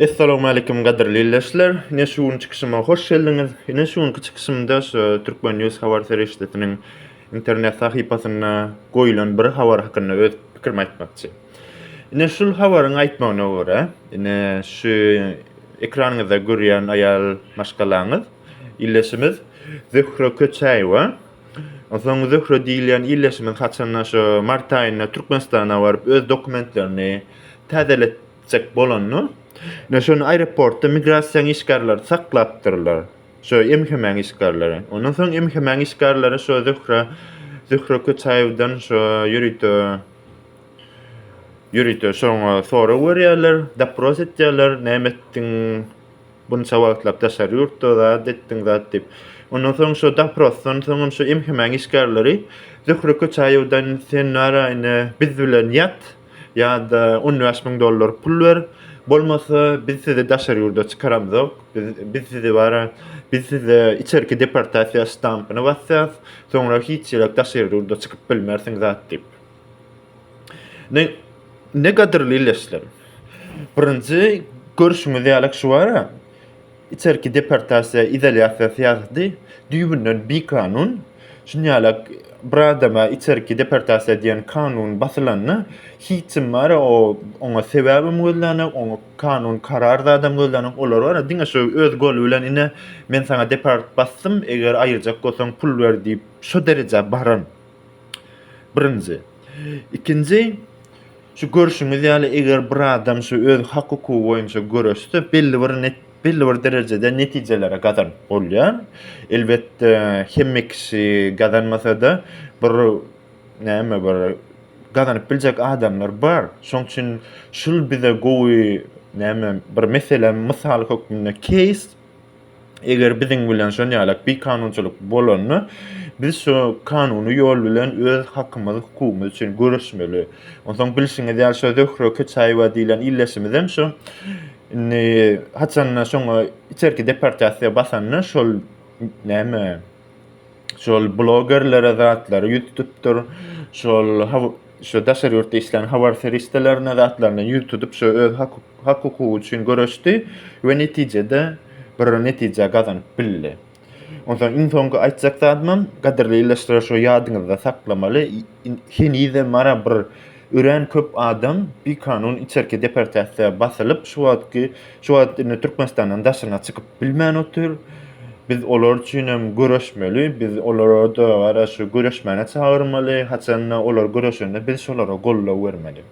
Assalamu alaikum qadrli izleyiciler. Yine şuun çıkışıma hoş geldiniz. Yine şuun çıkışımda Türkmen News habar serişletinin internet sahipasyna goýulan bir habar hakynda öz pikirimi aýtmakçy. Yine şul habaryň aýtmagyna görä, yine şu ekranyňyzda görýän aýal maşgalaňyz, illesimiz Zühre Köçäýewa. Oňsoň Zühre diýilýän illesimiz haçanna şu mart aýyna Türkmenistana baryp öz dokumentlerini täzeletjek bolanny Şonu aeroportda migrasiýa işgarlary saklapdyrlar. Şo emhemäň işgarlary. Ondan soň emhemäň işgarlary şo Zühre Köçäýewden şo ýürüýdi şoňa sora berýärler, dapros etýärler, nämetdiň bunu sabatlap taşar ýurtda da detdiň zat dip. Ondan soň şo daprosdan soň şo emhemäň işgarlary Zühre Köçäýewden sen nara biz bilen ýat ýa-da $10,000 pul ber. Bolmasa biz sizi daşar ýurda çykaramyz. Biz sizi içerki deportasiýa stampyny basýas, soňra hiç ýerek daşar ýurda çykyp bilmersiň zat dip. Ne gadyrly ilesler. Birinji görüşüňiz ýalyk şu bara. İçerki deportasiýa izolasiýa syýasaty düýbünden bir kanun. Şunýalyk bir adama içerki deportasiýa diýen kanun basylanyny hiçim bara oňa sebäbim gözlänik, oňa kanun karar da adam gözlänik, olar bara diňe şu öz gol bilen ine men saňa deport bassym, eger aýyrjak bolsaň pul ber diýip şu derejä baran. Birinji. Ikinji, şu görüşüňiz ýaly eger bir adam şu öz hakyky boýunça görüşse belli bir derejede netijelere gazanyp bolýar. Elbetde hemme kişi gazanmasa da bir gazanyp biljek adamlar bar. Şoň üçin şul bize gowy bir mesele mysal hökmünde case eger biziň bilen şonýalyk bir kanunçylyk bolany biz şu kanuny ýol bilen öz hakymyzy, hukukymyz üçin görüşmeli. Ondan bilşiňiz ýaly şu Zühre Köçäýewa diýilen illesimiz hem şu haçanna şoňa içerki deportasiýa basanny şol blogerlere zatlary ýütüpdir, şu daşary ýurtda işleýän habar serişdelerine zatlaryny ýütüp şu öz hakyky üçin görüşdi we netijede bir netije gazanyp bildi. Ondan soňky aýtjak zatmam, gadyrly ilesler şu ýadyňyzda saklamaly. Henize mara bir ören köp adam bir kanun içerki deportasiýa basylyp şu wagt Türkmenistandan daşyna çykyp bilmän otur. Biz olar üçin hem görüşmeli, biz olara da ara şu görüşmäne çağırmaly, haçanna olar görüşende biz şolara gollap bermeli.